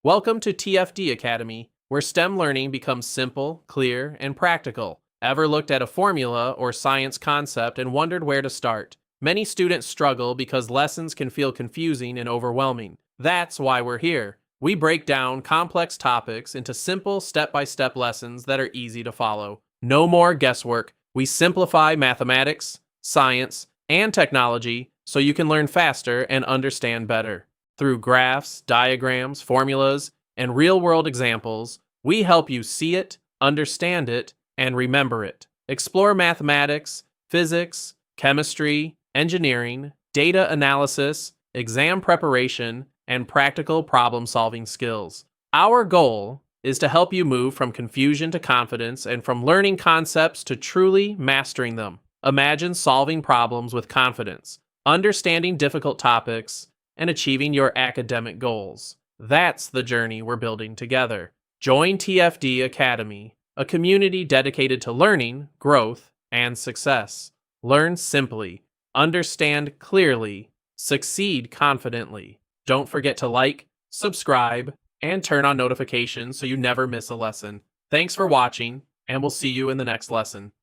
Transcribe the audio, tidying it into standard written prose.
Welcome to TFD Academy, where STEM learning becomes simple, clear, and practical. Ever looked at a formula or science concept and wondered where to start? Many students struggle because lessons can feel confusing and overwhelming. That's why we're here. We break down complex topics into simple step-by-step lessons that are easy to follow. No more guesswork. We simplify mathematics, science, and technology so you can learn faster and understand better. Through graphs, diagrams, formulas, and real-world examples, we help you see it, understand it, and remember it. Explore mathematics, physics, chemistry, engineering, data analysis, exam preparation, and practical problem-solving skills. Our goal is to help you move from confusion to confidence and from learning concepts to truly mastering them. Imagine solving problems with confidence, understanding difficult topics, and achieving your academic goals. That's the journey we're building together. Join TFD Academy, a community dedicated to learning, growth, and success. Learn simply, understand clearly, succeed confidently. Don't forget to like, subscribe, and turn on notifications so you never miss a lesson. Thanks for watching, and we'll see you in the next lesson.